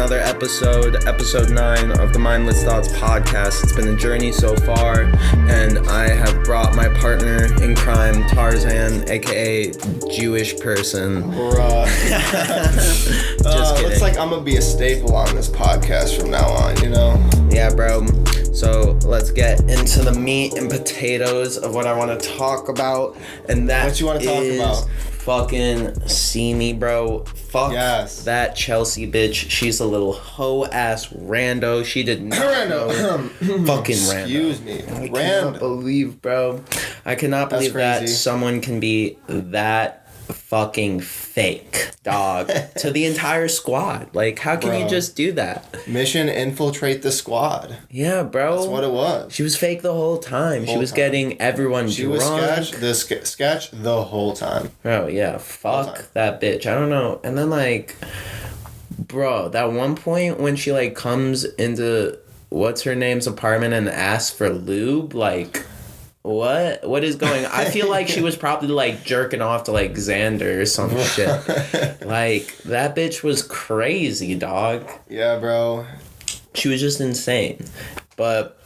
another episode 9 of the Mindless Thoughts podcast. It's been a journey so far, and I have brought my partner in crime, Tarzan, aka Jewish person. Bruh. Just kidding. Looks like I'm gonna be a staple on this podcast from now on, you know? Yeah, bro. So let's get into the meat and potatoes of what I want to talk about, and that what you want to talk about? Fucking see me, bro. Fuck yes. That Chelsea bitch. She's a little hoe ass rando. She did not rando. Fucking rando. Excuse me. I cannot believe, bro. I cannot believe that someone can be that fucking fake, dog, to the entire squad. Like, how can you just do that? Mission infiltrate the squad. Yeah, bro. That's what it was. She was fake the whole time. She was getting everyone drunk. She was sketch the whole time. Oh, yeah. Fuck that bitch. I don't know. And then, like, bro, that one point when she, like, comes into what's her name's apartment and asks for lube, like, what is going on? I feel like she was probably like jerking off to like Xander or some shit. Like, that bitch was crazy, dog. Yeah, bro. She was just insane. But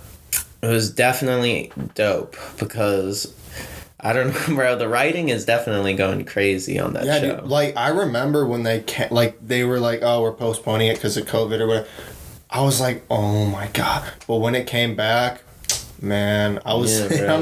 it was definitely dope because I don't know, bro, the writing is definitely going crazy on that show. Dude, like, I remember when they were like, oh, we're postponing it because of COVID or whatever. I was like, oh my God. But when it came back, man, I'm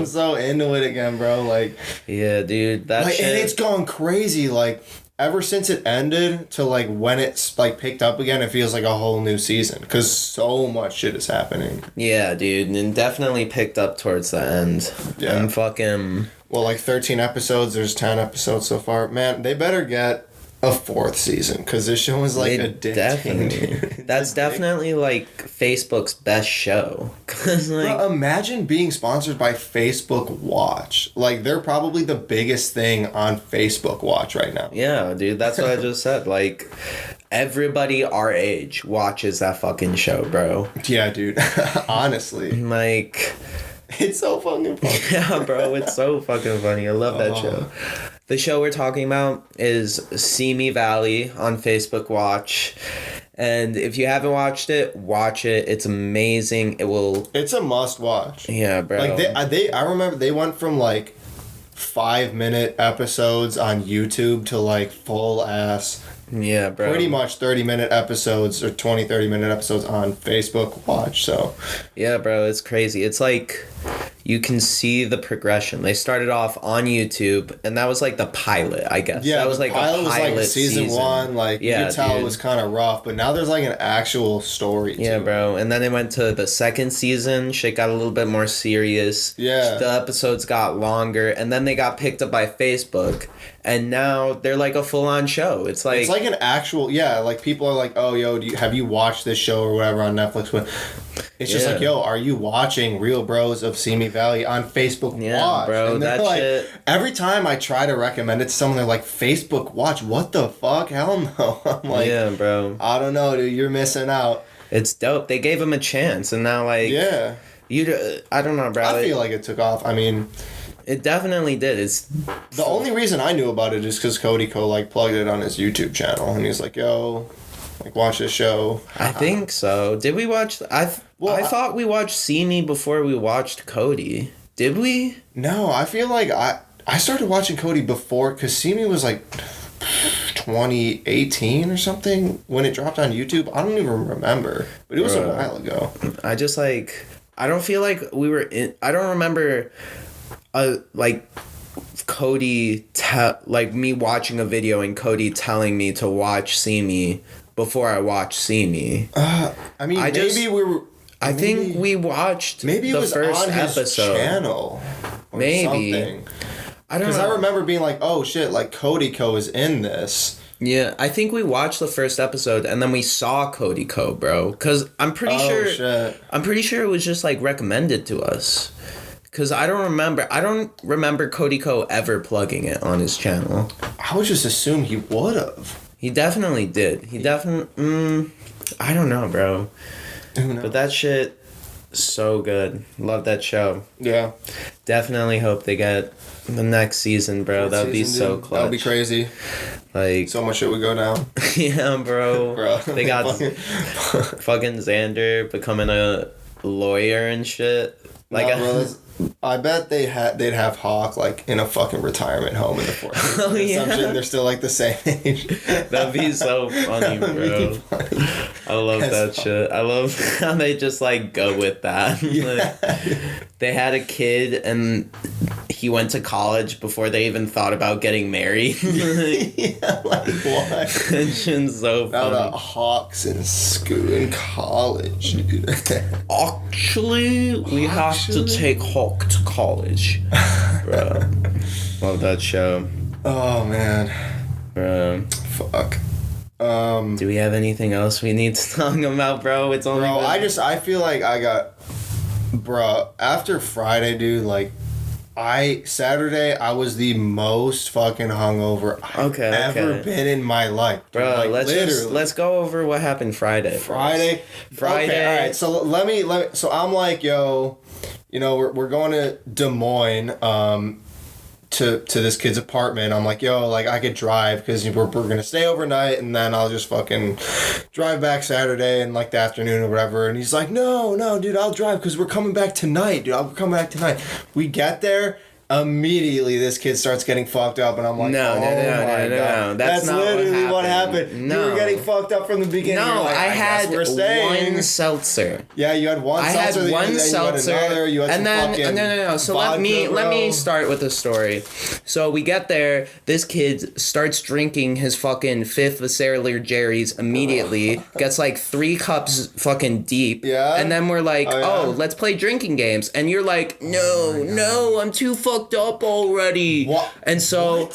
so into it again, bro. Like, yeah, dude, that shit. And it's gone crazy. Like, ever since it ended to like when it's like picked up again, it feels like a whole new season because so much shit is happening. Yeah, dude, and definitely picked up towards the end. Yeah, and fucking. Well, like 13 episodes. There's 10 episodes so far. Man, they better get a 4th season because this show is like addicting. Definitely. That's definitely like Facebook's best show. Cause like, bro, imagine being sponsored by Facebook Watch. Like, they're probably the biggest thing on Facebook Watch right now. Yeah, dude, that's what I just said. Like, everybody our age watches that fucking show, bro. Yeah, dude. Honestly. Like, it's so fucking funny. Yeah, bro, it's so fucking funny. I love that show. The show we're talking about is Simi Valley on Facebook Watch. And if you haven't watched it, watch it. It's amazing. It's a must watch. Yeah, bro. Like, I remember they went from like 5-minute episodes on YouTube to like full ass. Yeah, bro. Pretty much 30-minute episodes or 30-minute episodes on Facebook Watch, so. Yeah, bro, it's crazy. It's like you can see the progression. They started off on YouTube, and that was like the pilot, I guess. Yeah, that was like a pilot was like season 1. Like, you could tell it was kind of rough, but now there's like an actual story. Yeah, bro. And then they went to the second season. Shit got a little bit more serious. Yeah. The episodes got longer, and then they got picked up by Facebook, and now they're like a full-on show. It's like an actual, like people are like, oh, yo, have you watched this show or whatever on Netflix? But it's just like, yo, are you watching Real Bros of Simi Valley on Facebook Watch? Bro, and that like, shit. Every time I try to recommend it to someone, they're like, Facebook Watch? What the fuck? Hell no. I'm like, yeah, bro. I don't know, dude. You're missing out. It's dope. They gave him a chance, and now, like, yeah. I don't know, bro. I feel like it took off. I mean, it definitely did. It's the only reason I knew about it is because Cody Co like plugged it on his YouTube channel, and he's like, "Yo, like watch this show." I think so. Did we watch? I thought we watched See Me before we watched Cody. Did we? No, I feel like I started watching Cody before because See Me was like 2018 or something when it dropped on YouTube. I don't even remember, but it was a while ago. I just like I don't feel like we were in. I don't remember. Like Cody like me watching a video and Cody telling me to watch See Me before I watched See Me. I mean, I think we watched maybe it the was first on his episode. channel or maybe something. I don't know. Because I remember being like, oh shit, like Cody Co is in this. Yeah, I think we watched the first episode and then we saw Cody Co, bro. Because I'm pretty sure it was just like recommended to us. Because I don't remember Cody Co ever plugging it on his channel. I would just assume he would have. He definitely did. I don't know, bro. But that shit, so good. Love that show. Yeah. Definitely hope they get the next season, bro. That'd be so clutch. That'd be crazy. Like, so much shit would go down. Yeah, bro. Bro. They got fucking Xander becoming a lawyer and shit. Like, bro, I bet they'd have Hawk like in a fucking retirement home in the 40s. Oh yeah, they're still like the same age. That'd be so funny, bro. I love that shit. I love how they just like go with that. Yeah. Like, they had a kid and he went to college before they even thought about getting married. Yeah, like what? It's just so funny. Now the Hawks in school in college, dude. Actually, we have to take Hawk to college. Bro. Love that show. Oh man. Bro. Fuck. Do we have anything else we need to talk about, bro? It's only I feel like I got, bro, after Friday, dude, like, Saturday, I was the most fucking hungover I've ever been in my life. Dude. Bro, like, let's go over what happened Friday. Friday? Okay, all right. So let me, so I'm like, yo, you know, we're going to Des Moines, to this kid's apartment. I'm like, yo, like, I could drive because we're going to stay overnight and then I'll just fucking drive back Saturday and like the afternoon or whatever. And he's like, no, dude, I'll drive because we're coming back tonight, dude. I'll come back tonight. We get there. Immediately, this kid starts getting fucked up, and I'm like, no. That's not literally what happened. No. You were getting fucked up from the beginning. No, like, I had one seltzer. Yeah, you had one seltzer. I had one seltzer. You had and then, no. So vodka, let me start with the story. So we get there. This kid starts drinking his fucking fifth of Sailor Jerry's immediately. Gets like 3 cups fucking deep. Yeah. And then we're like, let's play drinking games. And you're like, no, I'm too fucked up already. What? And so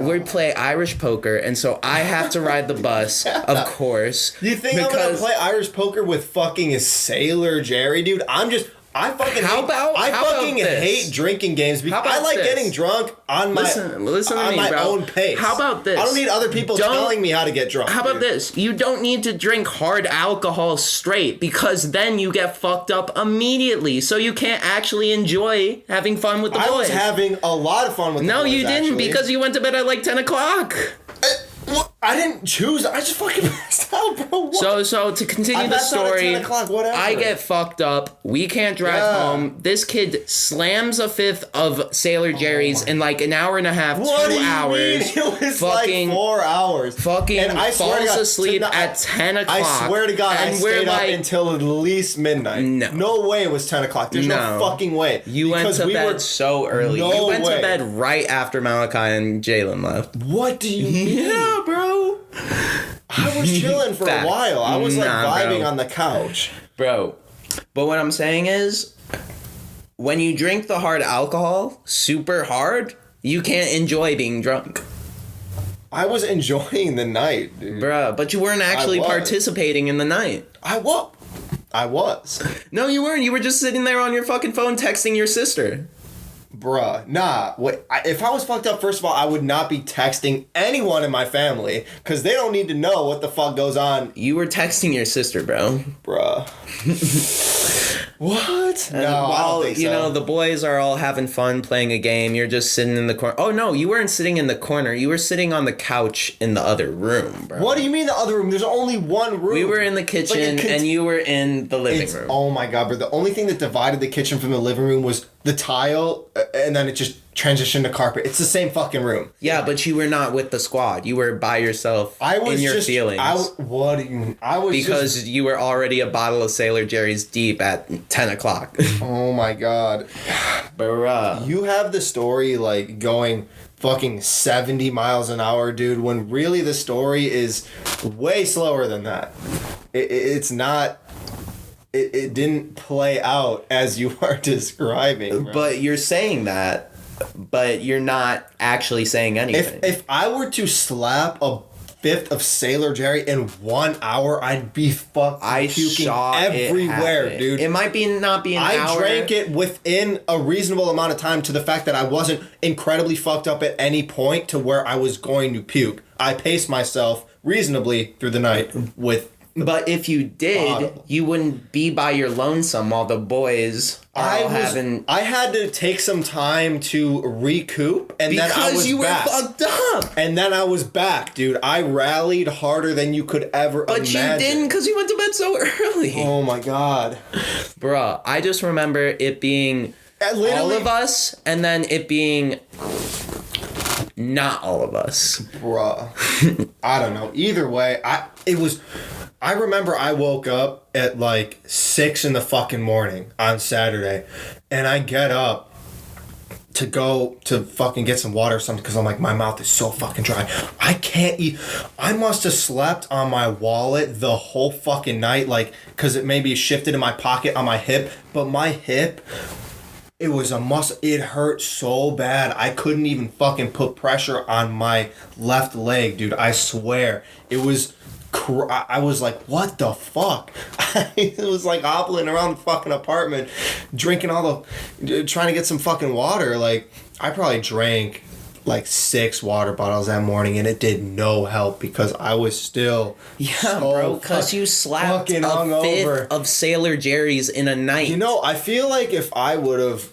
we play Irish poker, and so I have to ride the bus, of course. You think I'm gonna play Irish poker with fucking a Sailor Jerry, dude? I fucking hate drinking games because I like getting drunk on my own pace. How about this? I don't need other people telling me how to get drunk. How about this? You don't need to drink hard alcohol straight because then you get fucked up immediately. So you can't actually enjoy having fun with the boys. I was having a lot of fun with the boys. No, you didn't because you went to bed at like 10 o'clock. I didn't choose. I just fucking passed out, bro. What? So to continue the story, 10 o'clock, whatever. I get fucked up. We can't drive home. This kid slams a fifth of Sailor Jerry's in like an hour and a half, 2 hours. It was like 4 hours. And I falls asleep at 10 o'clock. I swear to God, I stayed up until at least midnight. No way it was 10 o'clock. There's no fucking way. You went to bed so early. You went to bed right after Malachi and Jalen left. What do you mean? Yeah, bro. I was chilling for a while. I was like vibing on the couch. Bro. But what I'm saying is, when you drink the hard alcohol super hard, you can't enjoy being drunk. I was enjoying the night, dude. Bruh, but you weren't actually participating in the night. I was. No, you weren't. You were just sitting there on your fucking phone texting your sister. Bruh, nah. If I was fucked up, first of all, I would not be texting anyone in my family because they don't need to know what the fuck goes on. You were texting your sister, bro. Bruh. What? And no, I don't think so. You know, the boys are all having fun playing a game. You're just sitting in the corner. Oh, no, you weren't sitting in the corner. You were sitting on the couch in the other room, bro. What do you mean the other room? There's only one room. We were in the kitchen, and you were in the living room. Oh, my God, bro. The only thing that divided the kitchen from the living room was the tile, and then it just transitioned to carpet. It's the same fucking room. Yeah, but you were not with the squad. You were by yourself in your feelings. What do you mean? Because you were already a bottle of Sailor Jerry's deep at 10 o'clock. Oh, my God. Bruh. You have the story, like, going fucking 70 miles an hour, dude, when really the story is way slower than that. It's not... It didn't play out as you are describing. Bro. But you're saying that, but you're not actually saying anything. If I were to slap a fifth of Sailor Jerry in 1 hour, I'd be puking everywhere, dude. It might not be an hour. I drank it within a reasonable amount of time to the fact that I wasn't incredibly fucked up at any point to where I was going to puke. I paced myself reasonably through the night with But if you did, you wouldn't be by your lonesome while the boys are I had to take some time to recoup, and then I was back. Because you were fucked up. And then I was back, dude. I rallied harder than you could ever imagine. But you didn't because you went to bed so early. Oh my God. Bruh, I just remember it being all of us, and then it being not all of us. Bruh. I don't know. Either way, I remember I woke up at like 6 in the fucking morning on Saturday, and I get up to go to fucking get some water or something because I'm like, my mouth is so fucking dry. I can't eat. I must have slept on my wallet the whole fucking night, like, because it maybe shifted in my pocket on my hip, but my hip, it was a muscle. It hurt so bad. I couldn't even fucking put pressure on my left leg, dude. I swear. It was... I was like, what the fuck? It was like hobbling around the fucking apartment, trying to get some fucking water. Like, I probably drank like 6 water bottles that morning, and it did no help because I was still bro, because you slapped a fifth of Sailor Jerry's in a night. You know, I feel like if I would have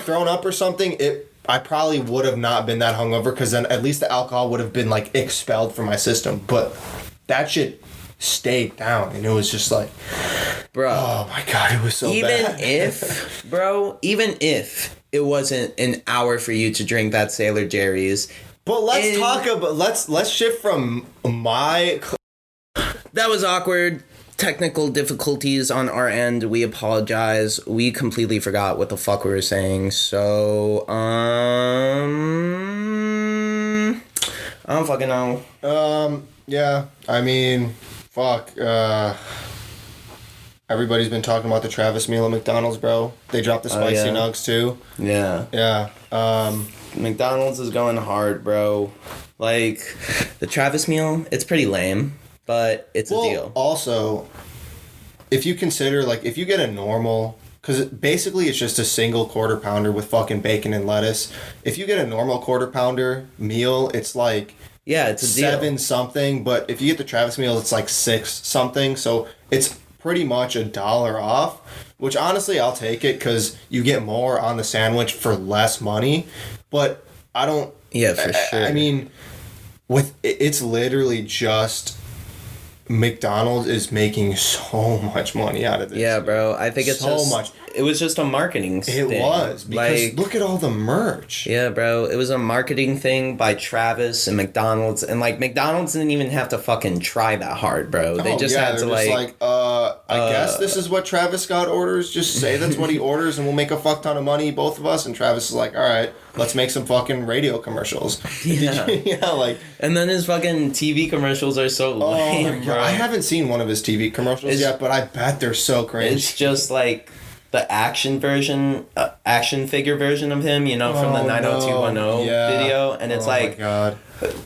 thrown up or something, I probably would have not been that hungover because then at least the alcohol would have been like expelled from my system. But that shit stayed down, and it was just like, bro. Oh my God, it was so bad. Even if it wasn't an hour for you to drink that Sailor Jerry's. But let's shift from my. That was awkward. Technical difficulties on our end. We apologize. We completely forgot what the fuck we were saying. So, I don't fucking know. Yeah. I mean, fuck. Everybody's been talking about the Travis meal at McDonald's, bro. They dropped the spicy nugs too. Yeah. Yeah. McDonald's is going hard, bro. Like, the Travis meal, it's pretty lame. But it's a deal. Also, if you consider, like, if you get a normal... Because basically it's just a single quarter pounder with fucking bacon and lettuce. If you get a normal quarter pounder meal, it's like... Yeah, it's a deal. 7 something. But if you get the Travis meal, it's like 6 something. So it's pretty much $1 off. Which, honestly, I'll take it because you get more on the sandwich for less money. But I don't... Yeah, for sure. I mean, it's literally just... McDonald's is making so much money out of this. Yeah, bro. I think it's so much. It was just a marketing thing. It was. Because look at all the merch. Yeah, bro. It was a marketing thing by Travis and McDonald's. And, like, McDonald's didn't even have to fucking try that hard, bro. They just had to, I guess this is what Travis Scott orders. Just say that's what he orders and we'll make a fuck ton of money, both of us. And Travis is like, all right, let's make some fucking radio commercials. Yeah. And then his fucking TV commercials are so lame, bro. I haven't seen one of his TV commercials yet, but I bet they're so cringe. It's just like the action figure version of him, from the 90210 video. And it's like, God.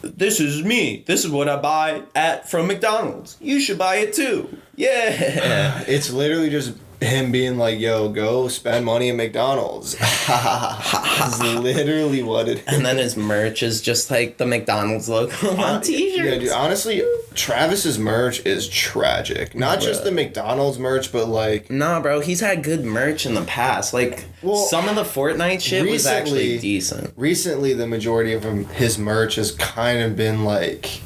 This is me. This is what I buy from McDonald's. You should buy it too. Yeah. It's literally just him being like, yo, go spend money at McDonald's. That's literally what it is. And then his merch is just like the McDonald's logo on t-shirts. Yeah, dude, honestly, Travis's merch is tragic. Not just the McDonald's merch, but like... Nah, bro, he's had good merch in the past. Like, some of the Fortnite shit was actually decent. Recently, the majority of his merch has kind of been like...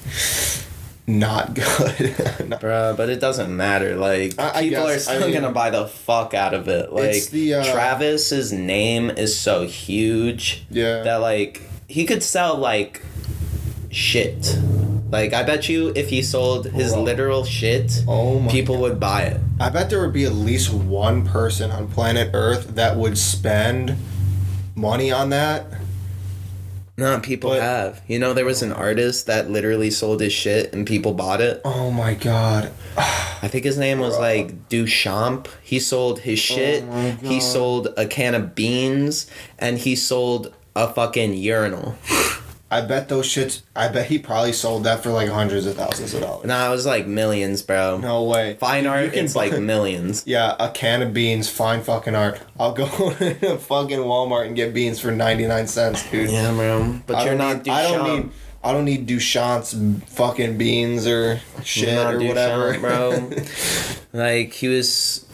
not good. Bruh, but it doesn't matter. Like, people are still gonna buy the fuck out of it. Like, Travis's name is so huge that, like, he could sell, like, shit. Like, I bet you if he sold his literal shit, people would buy it. I bet there would be at least one person on planet Earth that would spend money on that. No, people have. There was an artist that literally sold his shit and people bought it. Oh my God. I think his name was like Duchamp. He sold his shit. He sold a can of beans and he sold a fucking urinal. I bet he probably sold that for like hundreds of thousands of dollars. Nah, it was like millions, bro. No way. Fine art, it's like millions. Yeah, a can of beans, fine fucking art. I'll go to fucking Walmart and get beans for 99 cents, dude. Yeah, bro. But you're not Duchamp. I don't need Duchamp's fucking beans or shit or whatever. Bro. Like, he was...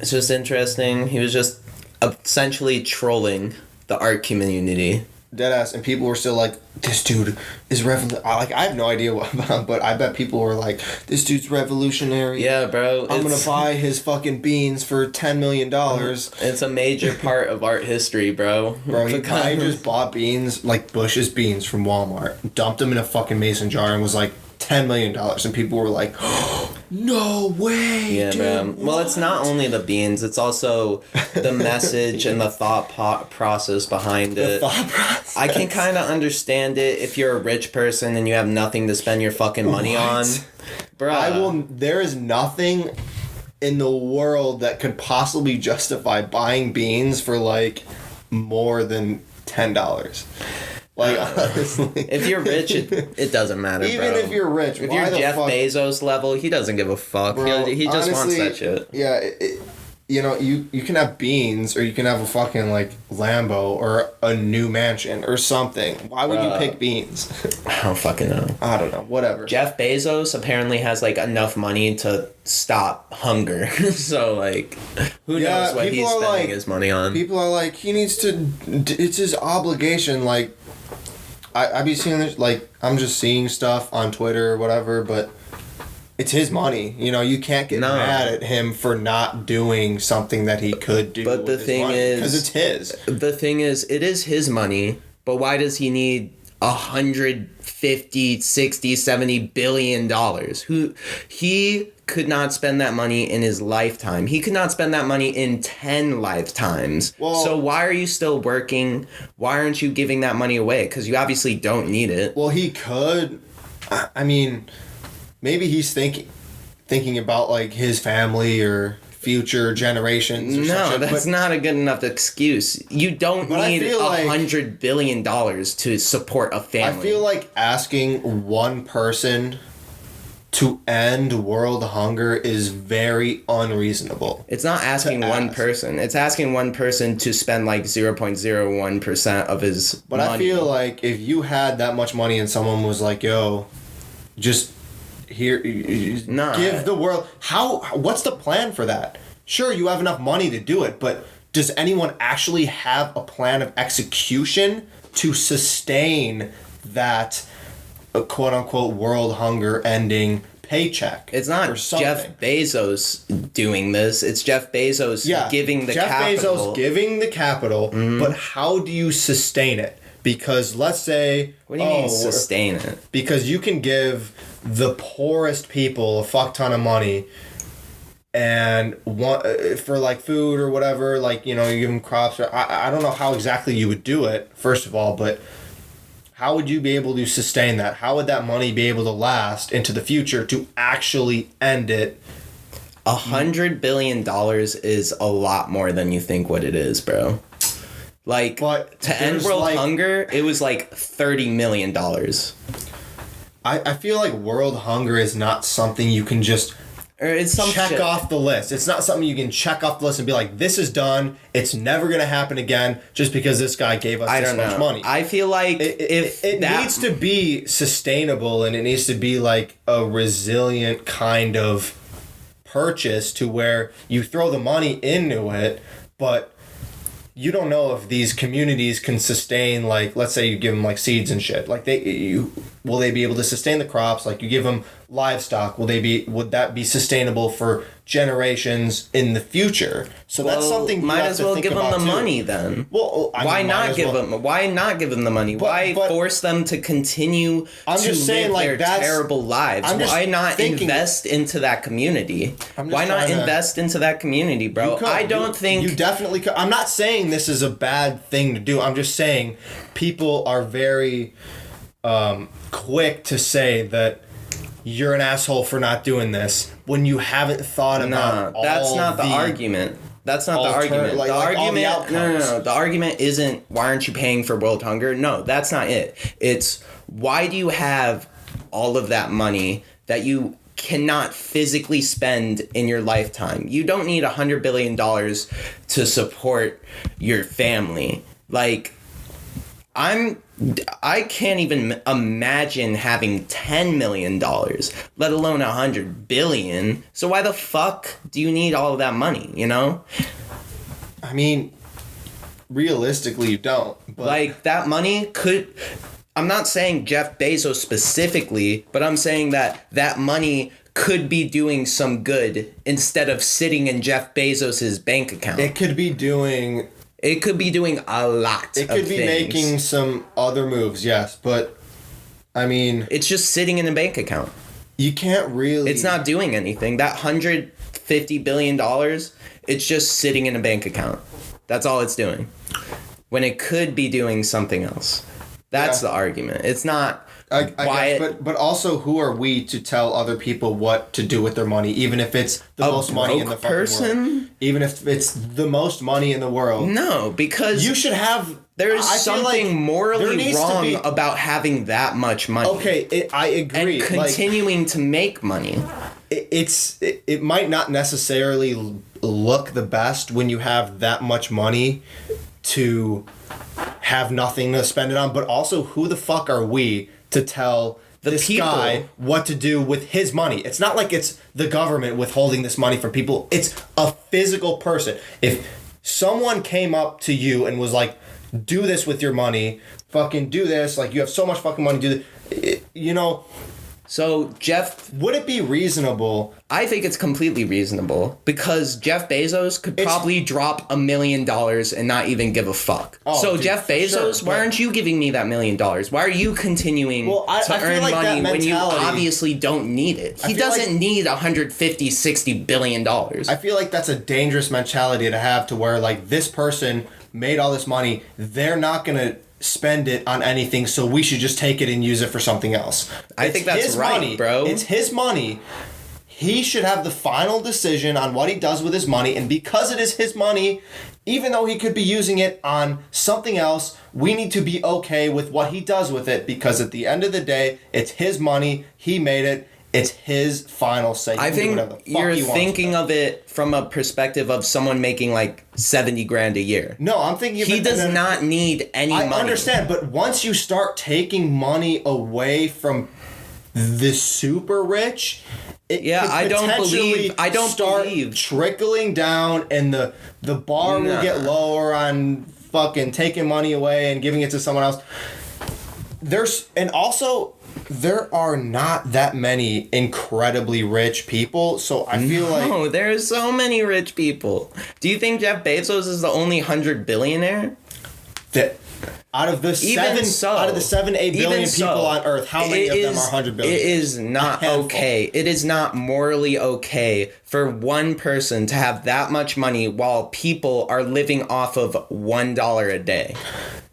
It's just interesting. He was just essentially trolling the art community. Deadass, and people were still like, this dude is like, I have no idea what, but I bet people were like, this dude's revolutionary. Yeah, bro. I'm gonna buy his fucking beans for $10 million. It's a major part of art history, bro. Bro, I just bought beans, like Bush's beans from Walmart, dumped them in a fucking mason jar, and was like, $10 million, and people were like, oh, no way. Yeah, dude, man. Well, it's not only the beans; it's also the message and the thought process behind it. The thought process. I can kind of understand it if you're a rich person and you have nothing to spend your fucking money on, bro. There is nothing in the world that could possibly justify buying beans for like more than $10. Like, honestly. If you're rich, it doesn't matter, Even bro. If you're rich, if you're Jeff Bezos level, he doesn't give a fuck. Bro, he just honestly, wants that shit. Yeah, you can have beans, or you can have a fucking, like, Lambo, or a new mansion, or something. Why would you pick beans? I don't fucking know. I don't know. Whatever. Jeff Bezos apparently has, like, enough money to stop hunger. So, like, who knows what he's spending his money on. People are like, he needs to... It's his obligation, like... I be seeing this, like, I'm just seeing stuff on Twitter or whatever, but it's his money. You know, you can't get mad at him for not doing something that he could do. But the thing is... Because it's his. The thing is, it is his money, but why does he need 150, 60, 70 billion dollars? He could not spend that money in his lifetime. He could not spend that money in 10 lifetimes. Well, so why are you still working? Why aren't you giving that money away? Because you obviously don't need it. Well, he could. I mean, maybe he's thinking about, like, his family or future generations or no, that's not a good enough excuse. You don't need $100 billion to support a family. I feel like asking one person to end world hunger is very unreasonable. It's not asking one person. It's asking one person to spend like 0.01% of his money. I feel like if you had that much money and someone was like, yo, just here, give the world... What's the plan for that? Sure, you have enough money to do it, but does anyone actually have a plan of execution to sustain that... a quote-unquote world hunger ending paycheck? It's not Jeff Bezos doing this. It's Jeff Bezos giving the capital. Jeff Bezos giving the capital, but how do you sustain it? Because let's say... What do you mean sustain it? Because you can give the poorest people a fuck ton of money and for like food or whatever, like, you know, you give them crops. I don't know how exactly you would do it, first of all, but... How would you be able to sustain that? How would that money be able to last into the future to actually end it? $100 billion is a lot more than you think what it is, bro. Like, to end world hunger, it was like $30 million. I feel like world hunger is not something you can just... It's some check off the list. It's not something you can check off the list and be like, this is done. It's never going to happen again just because this guy gave us this much money. I feel like it needs to be sustainable, and it needs to be like a resilient kind of purchase to where you throw the money into it, but you don't know if these communities can sustain, like, let's say you give them like seeds and shit. Like, will they be able to sustain the crops? Like, you give them livestock, would that be sustainable for generations in the future? So that's something you might have as to well think give them about the too. money then. Well, why not give them the money? Why force them to continue to live their terrible lives? Why not invest into that community? Why not invest into that community, bro? I don't think you definitely could. I'm not saying this is a bad thing to do. I'm just saying people are very quick to say that you're an asshole for not doing this when you haven't thought about that's not the argument. That's not the argument. The argument, no. The argument isn't why aren't you paying for world hunger? No, that's not it. It's why do you have all of that money that you cannot physically spend in your lifetime? You don't need $100 billion to support your family. Like, I'm I can't even imagine having $10 million, let alone $100 billion. So why the fuck do you need all of that money, you know? I mean, realistically, you don't. But like, that money could... I'm not saying Jeff Bezos specifically, but I'm saying that money could be doing some good instead of sitting in Jeff Bezos's bank account. It could be doing a lot. It could be things. making some other moves, yes, but I mean, it's just sitting in a bank account. You can't really. It's not doing anything. That $150 billion, it's just sitting in a bank account. That's all it's doing. When it could be doing something else. That's the argument. It's not. I guess, but also, who are we to tell other people what to do with their money, even if it's the most money in the fucking world? Even if it's the most money in the world. No, because you should have. There's something morally wrong about having that much money. Okay, I agree. And continuing to make money. It might not necessarily look the best when you have that much money to have nothing to spend it on, but also, who the fuck are we to tell this guy what to do with his money? It's not like it's the government withholding this money from people. It's a physical person. If someone came up to you and was like, do this with your money, fucking do this, like, you have so much fucking money, do this, you know. So, Jeff... Would it be reasonable? I think it's completely reasonable, because Jeff Bezos could probably drop $1 million and not even give a fuck. Oh, so, dude, Jeff Bezos, why aren't you giving me that $1 million? Why are you continuing to earn money when you obviously don't need it? He doesn't need $150-60 billion. I feel like that's a dangerous mentality to have, to where, like, this person made all this money, they're not going to spend it on anything, so we should just take it and use it for something else. I think that's right, money, bro. It's his money. He should have the final decision on what he does with his money, and because it is his money, even though he could be using it on something else, we need to be okay with what he does with it, because at the end of the day, it's his money, he made it, it's his final say. I think you're thinking of it from a perspective of someone making like $70,000 a year. No, I'm thinking of he does not need any money. I understand, but once you start taking money away from the super rich, I don't start believe trickling down, and the bar will get lower on fucking taking money away and giving it to someone else. There are not that many incredibly rich people, so I feel like... No, there's so many rich people. Do you think Jeff Bezos is the only 100 billionaire? Out of the 7-8 billion people on Earth, how many of them are 100 billion? It is not okay. It is not morally okay for one person to have that much money while people are living off of $1 a day.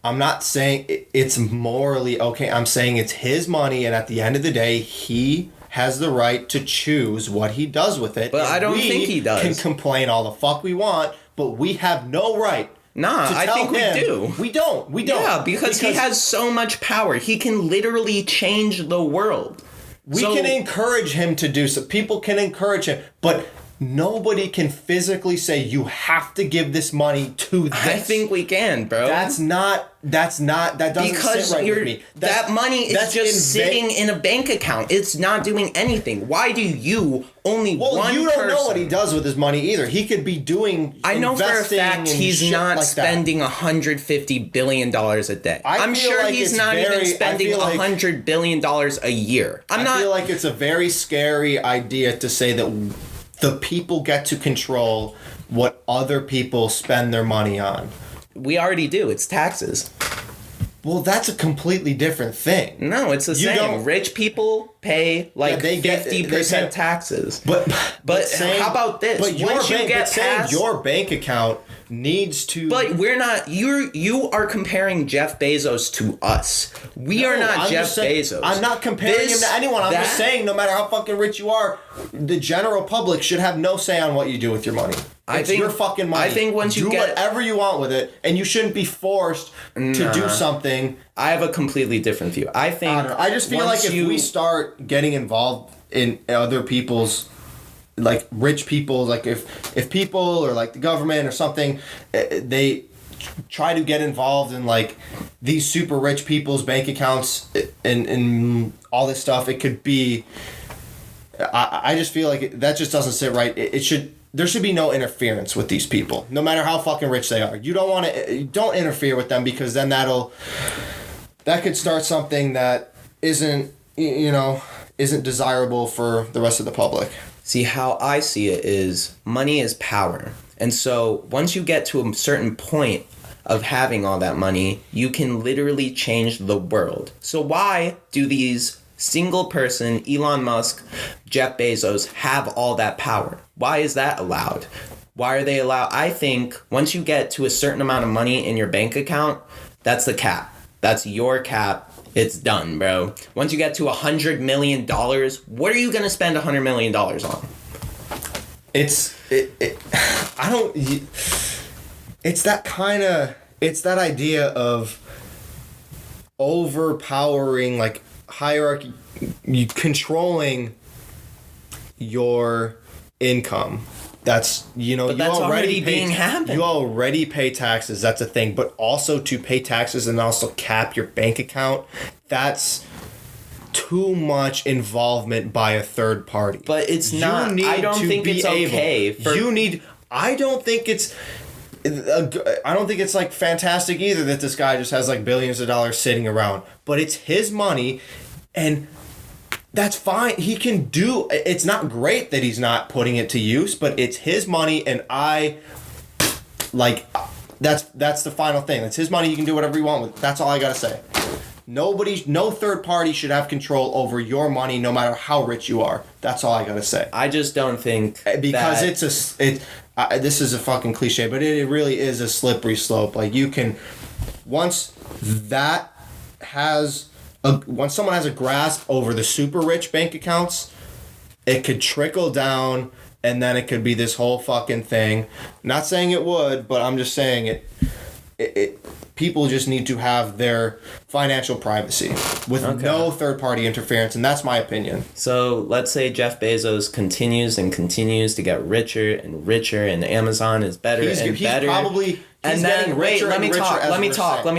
I'm not saying it's morally okay. I'm saying it's his money, and at the end of the day, he has the right to choose what he does with it. But I don't think he does. We can complain all the fuck we want, but we have no right. Nah, I think we do. We don't. Yeah, because he has so much power. He can literally change the world. We can encourage him to do so. People can encourage him, but nobody can physically say you have to give this money to this. I think we can, bro. That doesn't sit right with me. That money is just sitting in a bank account. It's not doing anything. Why do you one person... you don't know what he does with his money either. He could be doing... I know for a fact he's not spending $150 billion a day. I'm sure he's not even spending $100 billion a year. I feel like it's a very scary idea to say that the people get to control what other people spend their money on. We already do. It's taxes. Well, that's a completely different thing. No, it's the same. Rich people pay like 50% taxes. But how about this? But your bank account needs to... But we're not... You are comparing Jeff Bezos to us. We are not Jeff Bezos. I'm not comparing him to anyone. I'm just saying, no matter how fucking rich you are, the general public should have no say on what you do with your money. It's your fucking money. I think once you do whatever you want with it, and you shouldn't be forced to do something. I have a completely different view. I just feel like if we start getting involved in other people's, like rich people, like if people or like the government or something, they try to get involved in like these super rich people's bank accounts and all this stuff. It could be. I just feel like that just doesn't sit right. There should be no interference with these people, no matter how fucking rich they are. You don't interfere with them, because then that could start something that isn't desirable for the rest of the public. See, how I see it is money is power. And so once you get to a certain point of having all that money, you can literally change the world. So why do these single person, Elon Musk, Jeff Bezos, have all that power? Why is that allowed? Why are they allowed? I think once you get to a certain amount of money in your bank account, that's the cap. That's your cap. It's done, bro. Once you get to $100 million, what are you going to spend $100 million on? It's that idea of overpowering, like, hierarchy, controlling your income. That's, but that's already being happened. You already pay taxes. That's a thing. But also to pay taxes and also cap your bank account, that's too much involvement by a third party. But it's not. I don't think it's okay. I don't think it's like fantastic either that this guy just has like billions of dollars sitting around. But it's his money, and that's fine. He can do. It's not great that he's not putting it to use, but it's his money, and that's the final thing. It's his money. You can do whatever you want with it. That's all I gotta say. No third party should have control over your money, no matter how rich you are. That's all I gotta say. I just don't think because this is a fucking cliche, but it really is a slippery slope. Like, you can, once someone has a grasp over the super rich bank accounts, it could trickle down, and then it could be this whole fucking thing. Not saying it would, but I'm just saying it people just need to have their financial privacy with no third-party interference, and that's my opinion. So let's say Jeff Bezos continues to get richer and richer, and Amazon is better and better. Let me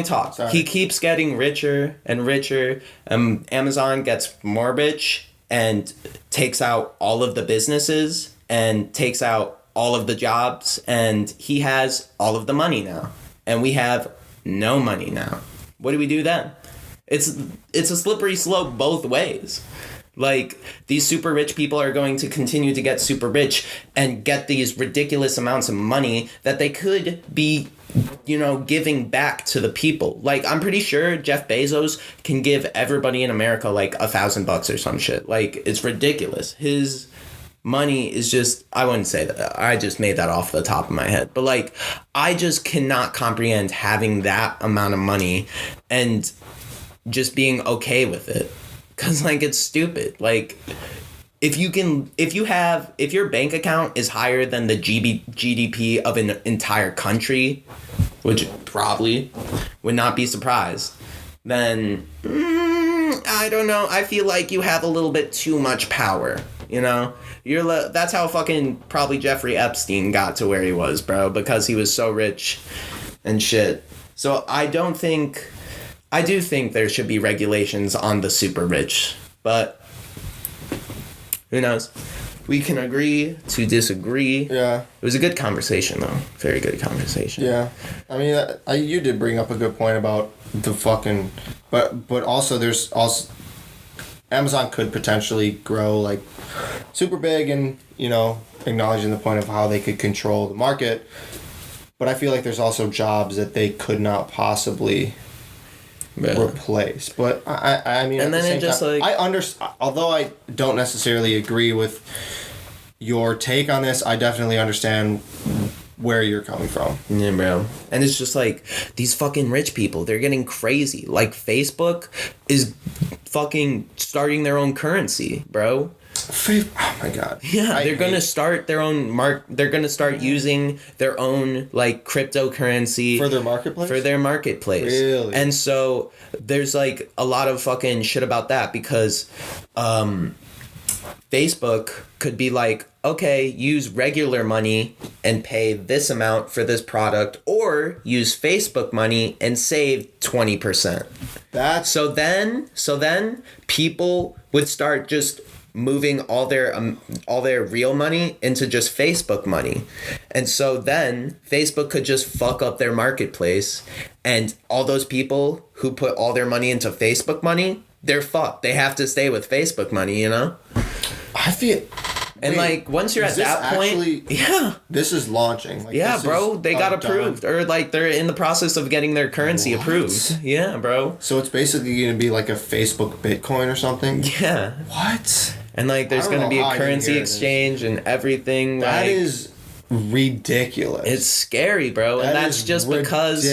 talk. Sorry. He keeps getting richer and richer. Amazon gets more rich and takes out all of the businesses and takes out all of the jobs, and he has all of the money now. And we have no money now. What do we do then? It's a slippery slope both ways. Like, these super rich people are going to continue to get super rich and get these ridiculous amounts of money that they could be, giving back to the people. Like, I'm pretty sure Jeff Bezos can give everybody in America like $1,000 or some shit. Like, it's ridiculous. His money is just, I wouldn't say that. I just made that off the top of my head. But, like, I just cannot comprehend having that amount of money and just being okay with it. Because, like, it's stupid. Like, if your bank account is higher than the GDP of an entire country, which probably would not be surprised, then, I don't know. I feel like you have a little bit too much power. That's how fucking probably Jeffrey Epstein got to where he was, bro, because he was so rich and shit. So I do think there should be regulations on the super rich, but who knows? We can agree to disagree. Yeah. It was a good conversation, though. Very good conversation. Yeah. I mean, you did bring up a good point about the fucking, but also there's also, Amazon could potentially grow like super big and, acknowledging the point of how they could control the market. But I feel like there's also jobs that they could not possibly replace. But I mean, and at then the same time, I understand, although I don't necessarily agree with your take on this, I definitely understand where you're coming from. Yeah, bro. And it's just like, these fucking rich people, they're getting crazy. Like, Facebook is fucking starting their own currency, bro. Oh my god. Yeah, they're gonna start their own they're gonna start using their own, like, cryptocurrency for their marketplace. Really? And so there's like a lot of fucking shit about that, because Facebook could be like, okay, use regular money and pay this amount for this product, or use Facebook money and save 20%. So then people would start just moving all their real money into just Facebook money. And so then Facebook could just fuck up their marketplace, and all those people who put all their money into Facebook money, they're fucked. They have to stay with Facebook money, you know? I feel... And, like, once you're at that point... Yeah. This is launching. Like, yeah, bro. They got approved. Or, like, they're in the process of getting their currency approved. Yeah, bro. So it's basically going to be like a Facebook Bitcoin or something? Yeah. What? And, like, there's going to be a currency exchange and everything. That is ridiculous. It's scary, bro. And that's just because,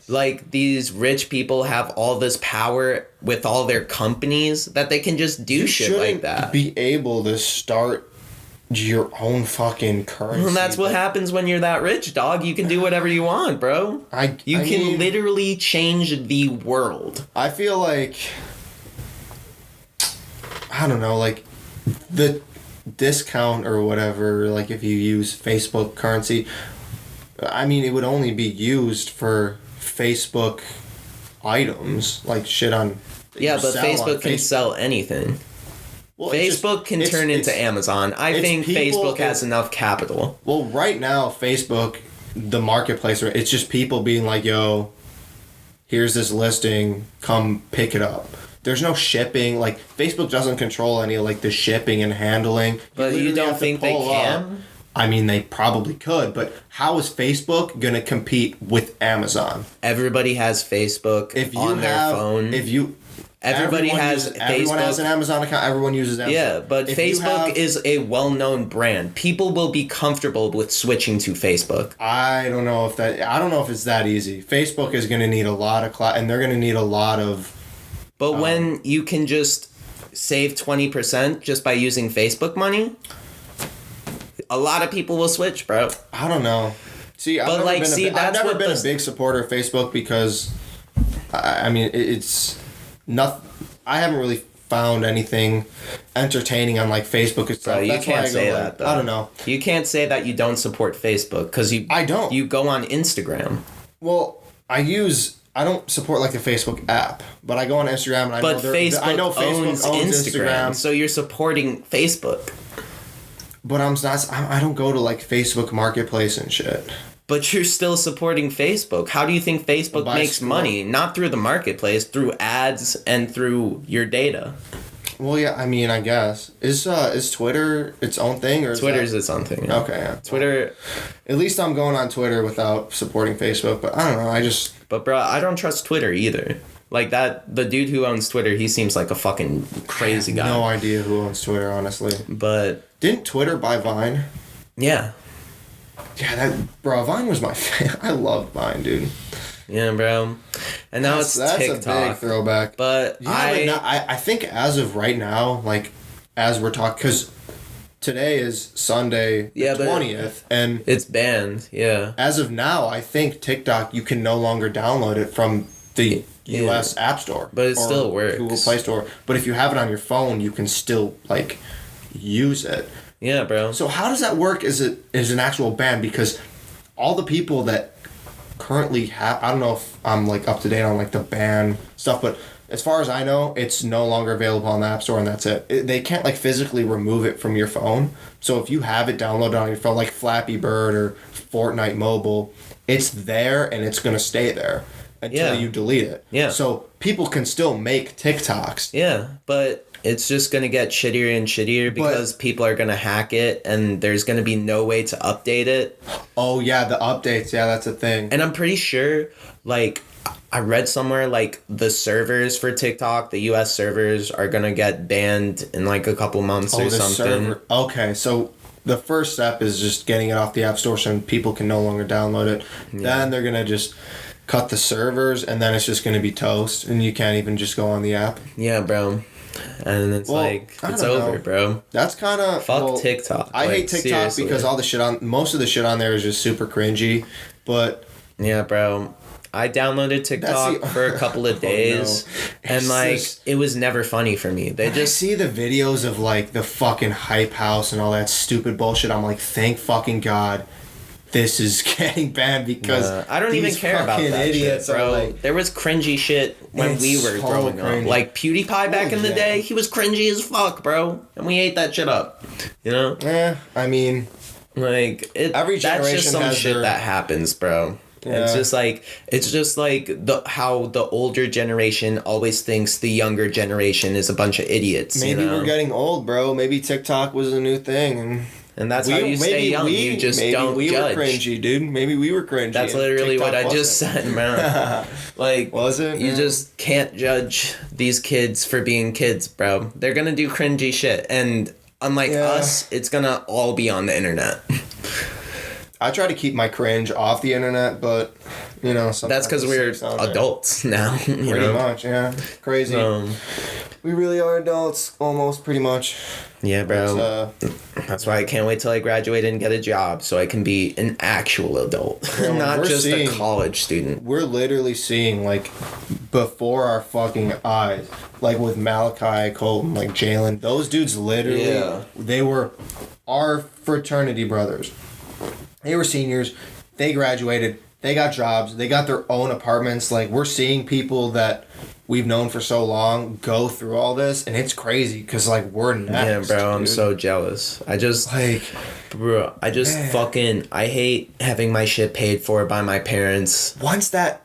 like, these rich people have all this power with all their companies that they can just do shit like that. Be able to start your own fucking currency. And that's what happens when you're that rich, dog. You can do whatever you want, bro. You can literally change the world. I feel like, I don't know, like, the discount or whatever, like, if you use Facebook currency, I mean, it would only be used for Facebook items, like shit on... Yeah, but Facebook can sell anything. Well, Facebook can turn into Amazon. I think Facebook has enough capital. Well, right now, Facebook, the marketplace, it's just people being like, yo, here's this listing, come pick it up. There's no shipping. Like, Facebook doesn't control any of, like, the shipping and handling. But you don't think they can? I mean, they probably could, but how is Facebook going to compete with Amazon? Everybody has Facebook on their phone. Everyone has an Amazon account. Everyone uses Amazon. Yeah, but Facebook is a well-known brand. People will be comfortable with switching to Facebook. I don't know if it's that easy. Facebook is going to need a lot of and they're going to need a lot of... But when you can just save 20% just by using Facebook money, a lot of people will switch, bro. I don't know. See, I've never been a big supporter of Facebook because, I mean, it's... I haven't really found anything entertaining on, like, Facebook itself. Bro, you can't say that, though. I don't know. You can't say that you don't support Facebook because I don't. You go on Instagram. Well, I don't support, like, the Facebook app, but I go on Instagram and I know Facebook owns Instagram, so you're supporting Facebook. But I don't go to, like, Facebook Marketplace and shit. But you're still supporting Facebook. How do you think Facebook makes money? Not through the marketplace, through ads and through your data. Well, yeah, I mean, I guess. Is Twitter its own thing? Or Twitter's its own thing, yeah. Okay, yeah. Twitter... At least I'm going on Twitter without supporting Facebook, but I don't know, But, bro, I don't trust Twitter either. Like, the dude who owns Twitter, he seems like a fucking crazy guy. No idea who owns Twitter, honestly. But... Didn't Twitter buy Vine? Yeah. Yeah, Vine was my favorite. I loved Vine, dude. Yeah, bro. And now it's TikTok. That's a big throwback. But I think as of right now, like, as we're talking, because today is Sunday the 20th, and... It's banned, yeah. As of now, I think TikTok, you can no longer download it from the U.S. App Store. But it still works. Google Play Store. But if you have it on your phone, you can still, like, use it. Yeah, bro. So how does that work as an actual ban? Because all the people that currently have... I don't know if I'm, like, up to date on, like, the ban stuff, but as far as I know, it's no longer available on the App Store, and that's it. They can't, like, physically remove it from your phone. So if you have it downloaded on your phone, like Flappy Bird or Fortnite Mobile, it's there, and it's going to stay there until you delete it. Yeah. So people can still make TikToks. Yeah, but... It's just going to get shittier and shittier because people are going to hack it and there's going to be no way to update it. Oh, yeah, the updates. Yeah, that's a thing. And I'm pretty sure, like, I read somewhere, like, the servers for TikTok, the U.S. servers, are going to get banned in, like, a couple months or something. Okay, so the first step is just getting it off the App Store so people can no longer download it. Yeah. Then they're going to just cut the servers and then it's just going to be toast and you can't even just go on the app. Yeah, bro. And it's it's over, bro. That's kind of... Fuck TikTok. I hate TikTok seriously. Because all the shit most of the shit on there is just super cringy, but... Yeah, bro. I downloaded TikTok for a couple of days, and like it was never funny for me. They just see the videos of like the fucking hype house and all that stupid bullshit. I'm like, thank fucking God, this is getting banned because I don't even care about that idiots shit, bro. like, there was cringy shit when we were growing up. Like PewDiePie back in the day, he was cringy as fuck, bro, and we ate that shit up. You know? I mean, like every generation that's just some has shit their... that happens, bro. Yeah. It's just like how the older generation always thinks the younger generation is a bunch of idiots. Maybe we're getting old, bro. Maybe TikTok was a new thing, and that's how you stay young. You just don't we judge. Were cringy, dude. Maybe we were cringy. That's literally TikTok what I just said, man. Like, was it? You just can't judge these kids for being kids, bro. They're gonna do cringy shit, and unlike us, it's gonna all be on the internet. I try to keep my cringe off the internet, but, you know... That's because we're adults now. Pretty much, yeah. Crazy. We really are adults, almost, pretty much. Yeah, bro. That's why I can't wait till I graduate and get a job, so I can be an actual adult. Yeah, not just a college student. We're literally seeing, like, before our fucking eyes, like with Malachi, Colton, like Jalen, those dudes literally, they were our fraternity brothers. They were seniors. They graduated. They got jobs. They got their own apartments. Like, we're seeing people that we've known for so long go through all this, and it's crazy because, like, we're next. Yeah, bro, dude. I'm so jealous. I hate having my shit paid for by my parents. Once that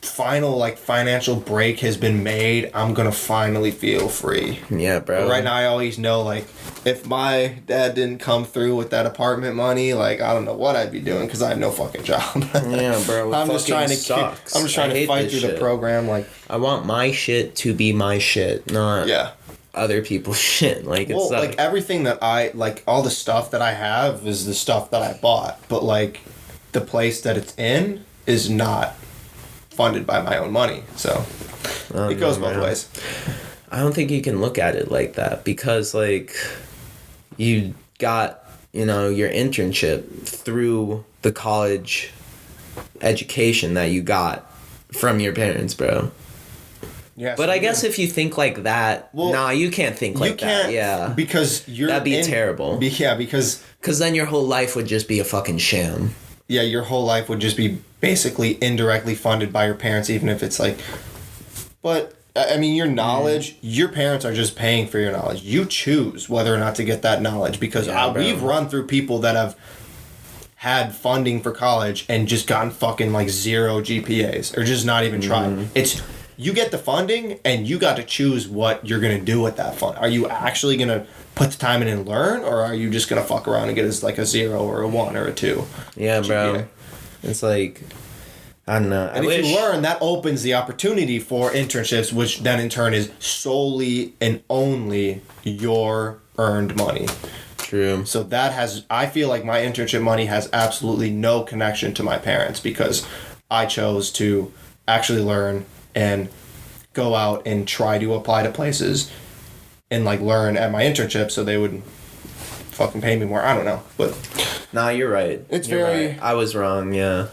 final, like, financial break has been made, I'm gonna finally feel free. Yeah, bro. But right now, I always know, like, if my dad didn't come through with that apartment money, like, I don't know what I'd be doing because I have no fucking job. Yeah, bro. I'm just trying to fight through the program. Like, I want my shit to be my shit, not other people's shit. Like, it's like everything that I like, all the stuff that I have is the stuff that I bought, but like the place that it's in is not funded by my own money. So it goes both ways. I don't think you can look at it like that because, like, you got, you know, your internship through the college education that you got from your parents, bro. Yeah, but I guess if you think like that, you can't think like that. Yeah, because that'd be terrible. Yeah, because then your whole life would just be a fucking sham. Yeah, your whole life would just be basically indirectly funded by your parents, even if it's like, but. I mean, your knowledge, your parents are just paying for your knowledge. You choose whether or not to get that knowledge because we've run through people that have had funding for college and just gotten fucking like 0 GPAs or just not even tried. It's you get the funding and you got to choose what you're going to do with that fund. Are you actually going to put the time in and learn, or are you just going to fuck around and get as like a 0 or a 1 or a 2? Yeah, GPA? Bro. It's like... I don't know. And if you learn, that opens the opportunity for internships, which then in turn is solely and only your earned money. True. So I feel like my internship money has absolutely no connection to my parents because I chose to actually learn and go out and try to apply to places and like learn at my internship so they would fucking pay me more. I don't know, but nah, you're right. You're right. I was wrong. Yeah.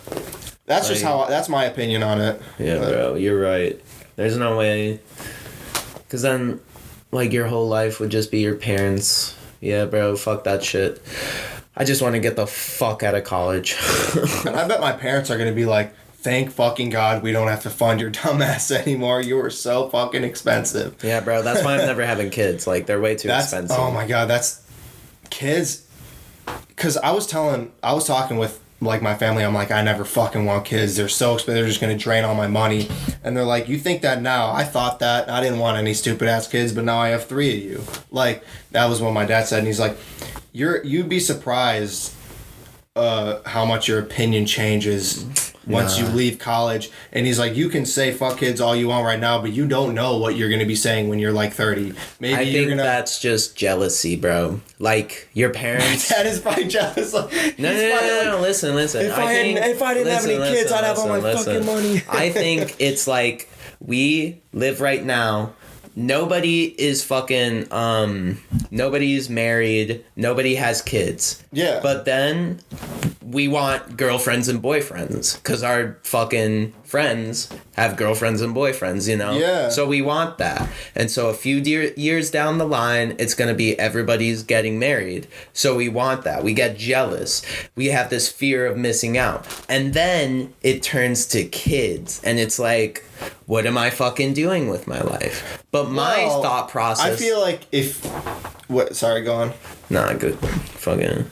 That's just that's my opinion on it. Yeah, bro, you're right. There's no way. Because then, like, your whole life would just be your parents. Yeah, bro, fuck that shit. I just want to get the fuck out of college. And I bet my parents are going to be like, thank fucking God we don't have to fund your dumb ass anymore. You were so fucking expensive. Yeah, bro, that's why I'm never having kids. Like, they're way too expensive. Oh, my God, that's... Kids... Because I was talking with... like my family, I'm like, I never fucking want kids. They're so expensive. They're just going to drain all my money. And they're like, you think that now? I thought that. I didn't want any stupid ass kids, but now I have 3 of you. Like, that was what my dad said. And he's like, you'd be surprised how much your opinion changes once you leave college. And he's like, you can say fuck kids all you want right now, but you don't know what you're going to be saying when you're like 30. Maybe I think that's just jealousy, bro. Like, your parents... My dad is probably jealous. No, listen. If I didn't have any kids, I'd have all my fucking money. I think it's like, we live right now. Nobody is fucking, nobody's married. Nobody has kids. Yeah. But then... we want girlfriends and boyfriends because our fucking friends have girlfriends and boyfriends, you know? Yeah. So we want that. And so a few years down the line, it's going to be everybody's getting married. So we want that. We get jealous. We have this fear of missing out. And then it turns to kids. And it's like, what am I fucking doing with my life? But my thought process... I feel like if... What? Sorry, go on. Nah, good. Fucking...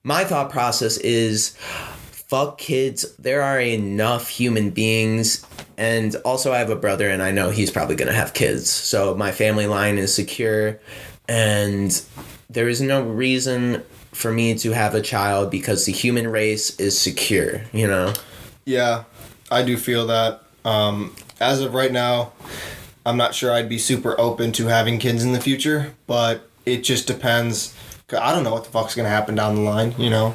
My thought process is, fuck kids. There are enough human beings. And also I have a brother and I know he's probably going to have kids. So my family line is secure. And there is no reason for me to have a child because the human race is secure, you know? Yeah, I do feel that. As of right now, I'm not sure I'd be super open to having kids in the future. But it just depends... I don't know what the fuck's gonna happen down the line, you know.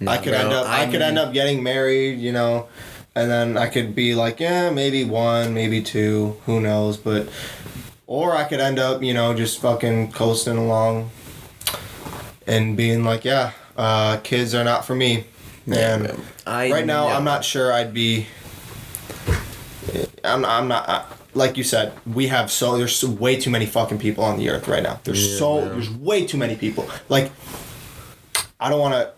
I could end up getting married, you know, and then I could be like, yeah, maybe 1, maybe 2, who knows, but or I could end up, you know, just fucking coasting along and being like, yeah, kids are not for me. And right now, I'm not sure I'd be. I'm not. Like you said, there's way too many fucking people on the earth right now. There's way too many people. Like, I don't want to,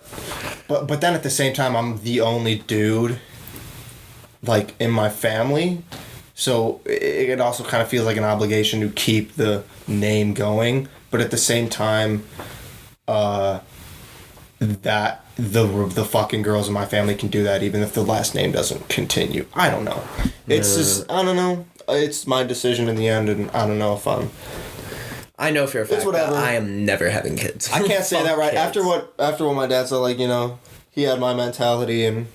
but then at the same time, I'm the only dude, like, in my family. So it also kind of feels like an obligation to keep the name going. But at the same time, that the fucking girls in my family can do that even if the last name doesn't continue. I don't know. It's just, I don't know. It's my decision in the end, and I don't know if I know for a fact that I am never having kids. I can't say that right. Kids. After what my dad said, like, you know, he had my mentality and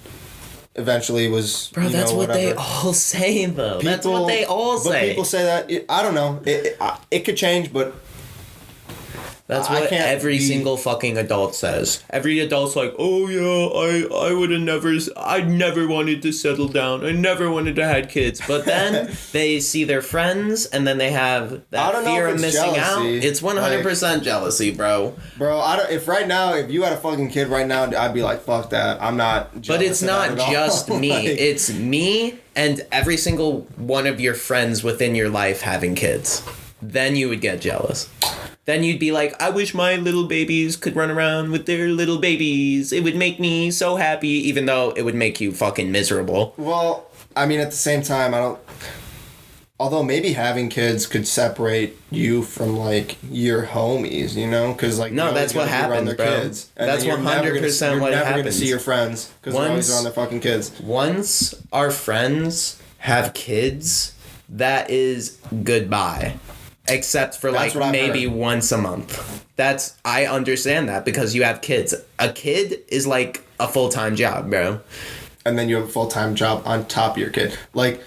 eventually was. Bro, that's what they all say, though. That's what they all say. But people say that. I don't know. It could change, but. That's what every single fucking adult says. Every adult's like, oh yeah, I never wanted to settle down. I never wanted to have kids. But then they see their friends and then they have that fear of missing out. It's 100% jealousy, bro. Bro, if you had a fucking kid right now, I'd be like, fuck that. I'm not jealous. But it's not just me. Like, it's me and every single one of your friends within your life having kids. Then you would get jealous. Then you'd be like, I wish my little babies could run around with their little babies. It would make me so happy, even though it would make you fucking miserable. Well, I mean, at the same time, although maybe having kids could separate you from, like, your homies, you know? Because, like, no, that's what happens, bro. Kids, that's 100% what happens. You're never going to see your friends because they're always around their fucking kids. Once our friends have kids, that is goodbye. Except for maybe once a month. I understand that because you have kids. A kid is like a full-time job, bro. And then you have a full-time job on top of your kid. Like,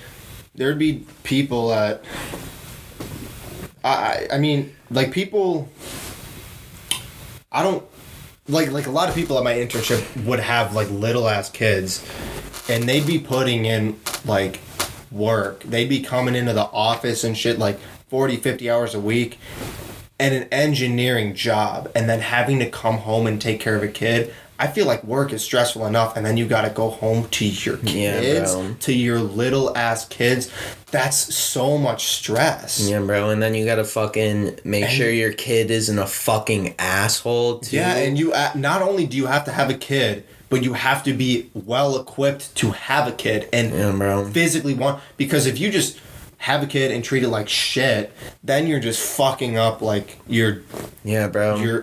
there'd be people that... I mean, like, people... I don't... Like, a lot of people at my internship would have, like, little-ass kids. And they'd be putting in, like, work. They'd be coming into the office and shit, like... 40, 50 hours a week and an engineering job and then having to come home and take care of a kid. I feel like work is stressful enough and then you gotta go home to your kids, to your little ass kids. That's so much stress. Yeah, bro. And then you gotta fucking make sure your kid isn't a fucking asshole too. Yeah, and you not only do you have to have a kid, but you have to be well equipped to have a kid and physically because if you just have a kid and treat it like shit, then you're just fucking up, like, your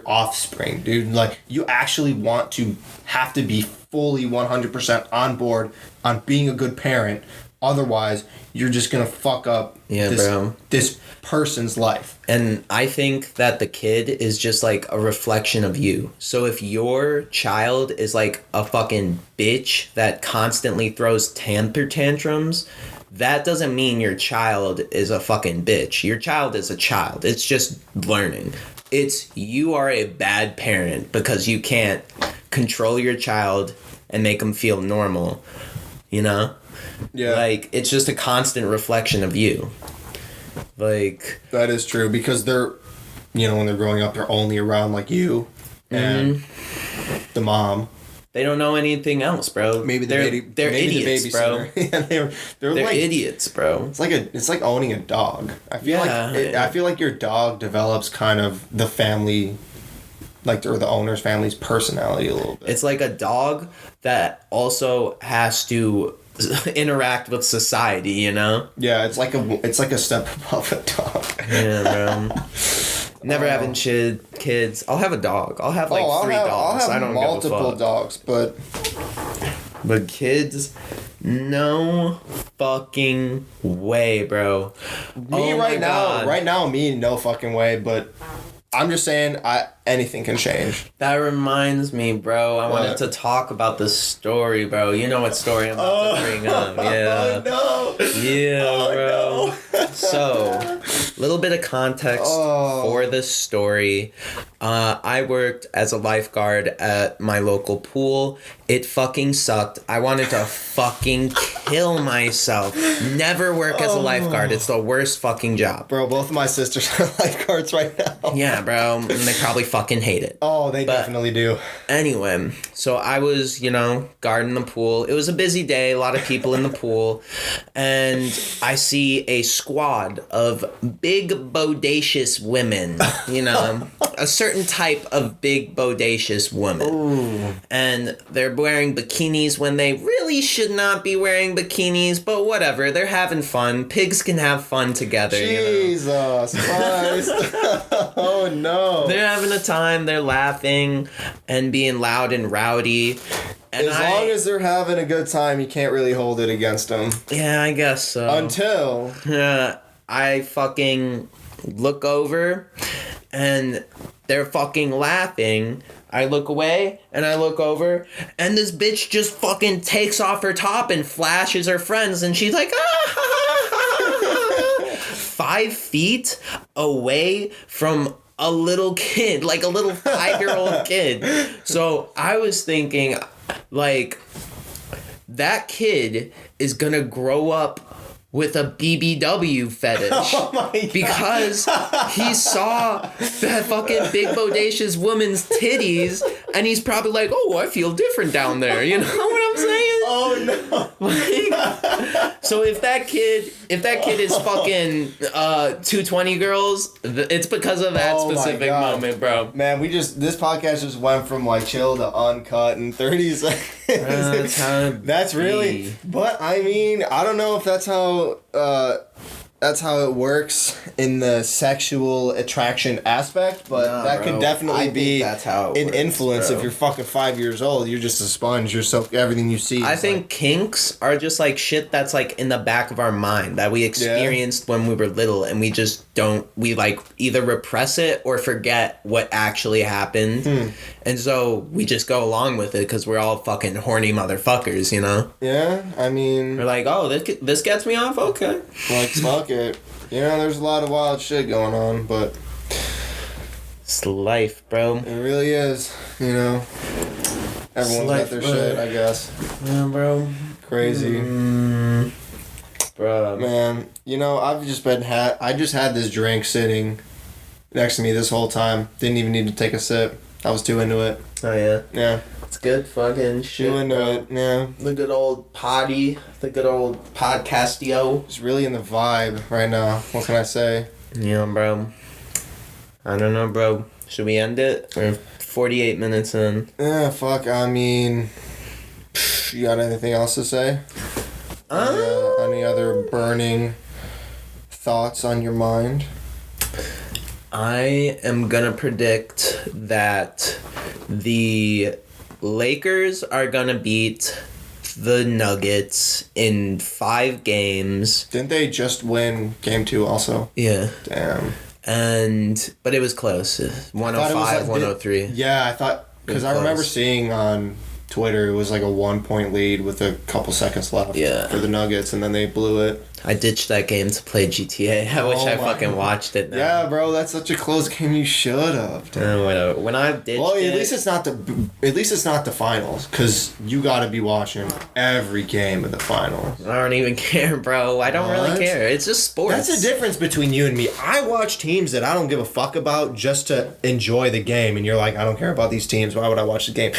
offspring, dude. Like, you actually want to have to be fully 100% on board on being a good parent. Otherwise, you're just gonna fuck up this person's life. And I think that the kid is just, like, a reflection of you. So if your child is, like, a fucking bitch that constantly throws temper tantrums... That doesn't mean your child is a fucking bitch. Your child is a child. It's just learning. It's you are a bad parent because you can't control your child and make them feel normal. You know? Yeah. Like, it's just a constant reflection of you. Like... That is true because they're, you know, when they're growing up, they're only around, like, you and the mom. They don't know anything else, bro. Maybe they're idiots, bro. Yeah, they're like idiots, bro. It's like owning a dog. I feel like your dog develops kind of the family, like, or the owner's family's personality a little bit. It's like a dog that also has to interact with society, you know? Yeah, it's like a step above a dog. Yeah, bro. Never having kids. I'll have a dog. I'll have like 3 dogs. I'll have multiple dogs, but kids, no fucking way, bro. Right now, no fucking way. But I'm just saying, anything can change. That reminds me, bro. I wanted to talk about this story, bro. You know what story I'm about to bring up. Yeah. Oh, no. Yeah, bro. No. So, little bit of context for this story. I worked as a lifeguard at my local pool. It fucking sucked. I wanted to fucking kill myself. Never work as a lifeguard. It's the worst fucking job. Bro, both of my sisters are lifeguards right now. Yeah, bro. And they probably fucking hate it. Oh, they definitely do. Anyway, so I was, guarding the pool. It was a busy day, a lot of people in the pool. And I see a squad of big, bodacious women. A certain type of big, bodacious woman. Ooh. And they're wearing bikinis when they really should not be wearing bikinis, but whatever. They're having fun. Pigs can have fun together, Jesus Christ. Oh, no. They're having a time. They're laughing and being loud and rowdy. And as long as they're having a good time, you can't really hold it against them. Yeah, I guess so. Until I fucking look over and they're fucking laughing. I look away and I look over and this bitch just fucking takes off her top and flashes her friends and she's like, 5 feet away from a little kid, like a little 5-year-old kid. So I was thinking, like, that kid is gonna grow up with a BBW fetish. Oh my God. Because he saw that fucking big bodacious woman's titties and he's probably like, oh, I feel different down there. You know what I'm saying? Oh no. Like, so if that kid is fucking 220 girls, it's because of that specific moment, bro. Man, this podcast just went from like chill to uncut in 30 seconds. That's really, but I mean, I don't know if that's how it works in the sexual attraction aspect, but that could definitely be that's how an influence. Bro. If you're fucking 5 years old, you're just a sponge. You're everything you see. I think kinks are just like shit that's like in the back of our mind that we experienced when we were little, and we just we like either repress it or forget what actually happened, and so we just go along with it because we're all fucking horny motherfuckers, you know? Yeah, I mean, we're like, oh, this gets me off, okay. Like, fuck it. There's a lot of wild shit going on, but it's life, bro. It really is, Everyone's got their shit, I guess. Yeah, bro. Crazy. Bro. Man, I've just I just had this drink sitting next to me this whole time. Didn't even need to take a sip. I was too into it. Oh, yeah? Yeah. It's good fucking shit, too into it, yeah. The good old potty. The good old podcastio. It's really in the vibe right now. What can I say? Yeah, bro. I don't know, bro. Should we end it? We're 48 minutes in. Yeah, fuck. I mean, you got anything else to say? Any other burning thoughts on your mind? I am gonna predict that the Lakers are gonna beat the Nuggets in 5 games. Didn't they just win game 2 also? Yeah. Damn. But it was close. 105, 103. Yeah, I thought, because I remember seeing on Twitter it was like a 1-point lead with a couple seconds left for the Nuggets, and then they blew it. I ditched that game to play GTA. I wish I fucking watched it now. Yeah, bro, that's such a close game. You should have. Whatever. When I ditched at least it's not the finals, because you got to be watching every game of the finals. I don't even care, bro. I don't really care. It's just sports. That's the difference between you and me. I watch teams that I don't give a fuck about just to enjoy the game, and you're like, I don't care about these teams. Why would I watch the game?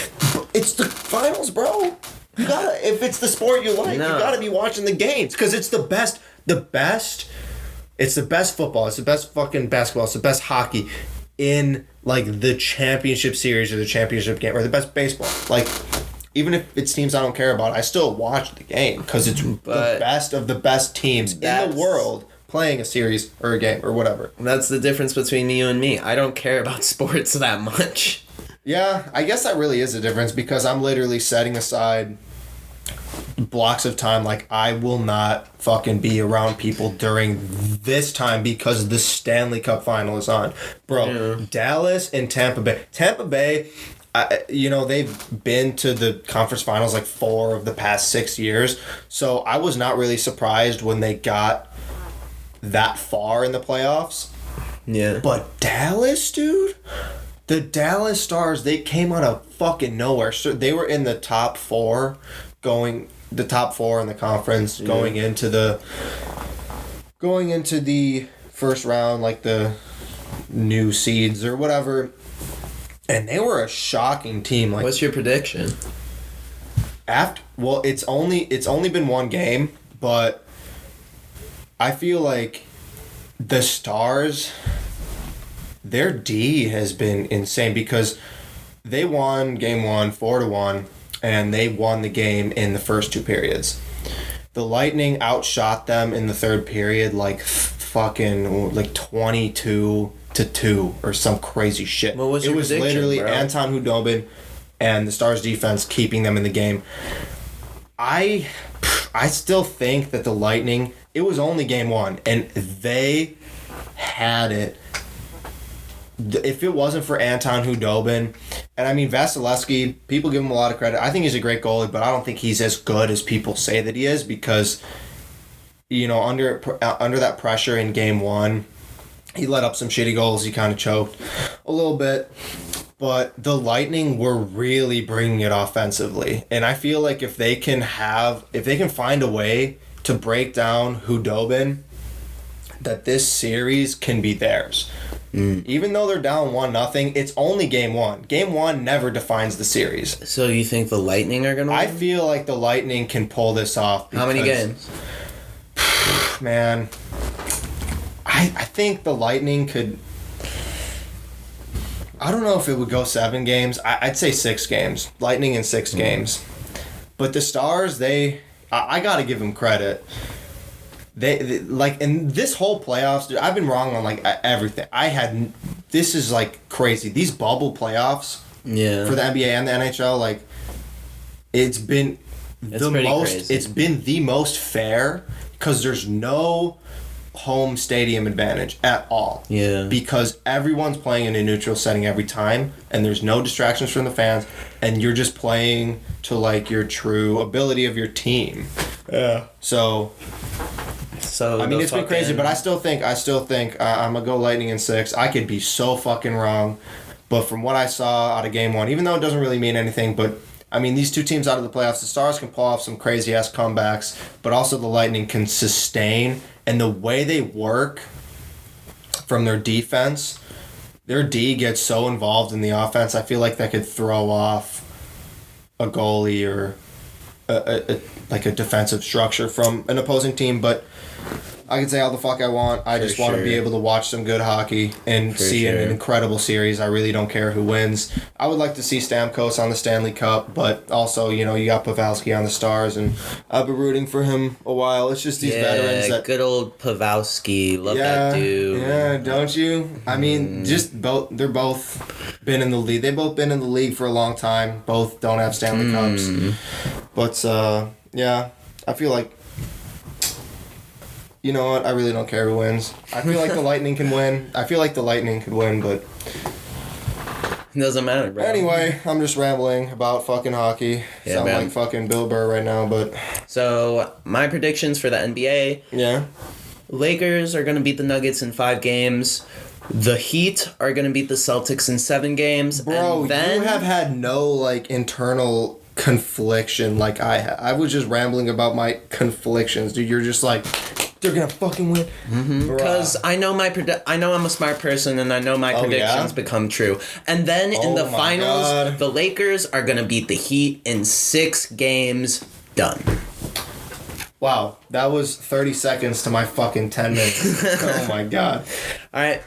It's the finals, bro. You gotta, if it's the sport you like, you gotta be watching the games. Because it's the best. It's the best football. It's the best fucking basketball. It's the best hockey in, like, the championship series or the championship game. Or the best baseball. Like, even if it's teams I don't care about, I still watch the game. Because it's the best of the best teams in the world playing a series or a game or whatever. That's the difference between you and me. I don't care about sports that much. Yeah, I guess that really is the difference, because I'm literally setting aside blocks of time. Like, I will not fucking be around people during this time because the Stanley Cup final is on. Bro, Dallas and Tampa Bay. Tampa Bay, they've been to the conference finals like 4 of the past 6 years. So I was not really surprised when they got that far in the playoffs. Yeah. But Dallas, dude, the Dallas Stars, they came out of fucking nowhere. So they were in the top 4 in the conference going into the first round, like the new seeds or whatever. And they were a shocking team. Like, what's your prediction? It's only been one game, but I feel like the Stars, their D has been insane, because they won game 1 4-1, and they won the game in the first 2 periods. The Lightning outshot them in the third period like fucking like 22-2 or some crazy shit. What was your prediction, literally bro? Anton Hudobin and the Stars defense keeping them in the game. I still think that the Lightning, it was only game 1, and they had it. If it wasn't for Anton Hudobin, and I mean Vasilevsky, people give him a lot of credit. I think he's a great goalie, but I don't think he's as good as people say that he is, because, under that pressure in game 1, he let up some shitty goals. He kind of choked a little bit. But the Lightning were really bringing it offensively. And I feel like if they can find a way to break down Hudobin, that this series can be theirs. Even though they're down 1-0, it's only game 1. Game 1 never defines the series. So you think the Lightning are going to win? I feel like the Lightning can pull this off. How many games? Man, I think the Lightning could... I don't know if it would go 7 games. I'd say 6 games. Lightning in 6 games. But the Stars, I got to give them credit. They like, in this whole playoffs, dude, I've been wrong on like everything. This is like crazy. These bubble playoffs for the NBA and the NHL, like, it's been crazy. It's been the most fair, because there's no home stadium advantage at all. Yeah. Because everyone's playing in a neutral setting every time, and there's no distractions from the fans, and you're just playing to like your true ability of your team. Yeah. So I mean, it's been crazy, but I still think I'm gonna go Lightning in 6. I could be so fucking wrong, but from what I saw out of game 1, even though it doesn't really mean anything, but I mean, these two teams out of the playoffs, the Stars can pull off some crazy ass comebacks, but also the Lightning can sustain. And the way they work from their defense, their D gets so involved in the offense, I feel like that could throw off a goalie or a defensive structure from an opposing team. But I can say all the fuck I want. I just want to be able to watch some good hockey and see an incredible series. I really don't care who wins. I would like to see Stamkos on the Stanley Cup, but also, you got Pavelski on the Stars, and I've been rooting for him a while. It's just these veterans that... good old Pavelski. Love that dude. Yeah, don't you? I mean, they're both been in the league. They've both been in the league for a long time. Both don't have Stanley Cups. But, yeah, I feel like... You know what? I really don't care who wins. I feel like the Lightning can win. I feel like the Lightning could win, but... It doesn't matter, bro. Anyway, I'm just rambling about fucking hockey. Yeah, Sound like fucking Bill Burr right now, but... So, my predictions for the NBA. Yeah. Lakers are going to beat the Nuggets in 5 games. The Heat are going to beat the Celtics in 7 games. Bro, and then... you have had no, like, internal confliction like I had. I was just rambling about my conflictions, dude. You're just like... they're gonna fucking win. Because I know I know I'm a smart person, and I know my predictions become true. And then in the finals, the Lakers are gonna beat the Heat in 6 games. Done. Wow, that was 30 seconds to my fucking 10 minutes. Oh my god. Alright.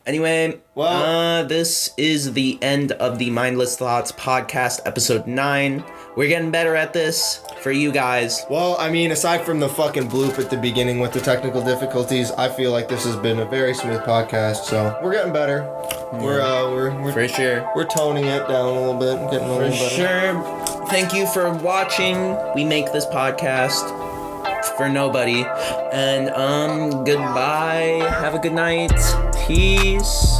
Anyway, this is the end of the Mindless Thoughts podcast, episode 9. We're getting better at this for you guys. Well, I mean, aside from the fucking bloop at the beginning with the technical difficulties, I feel like this has been a very smooth podcast, so we're getting better. We're for sure. We're toning it down a little bit, getting a little better. For sure. Thank you for watching. We make this podcast for nobody. And goodbye. Have a good night. Peace.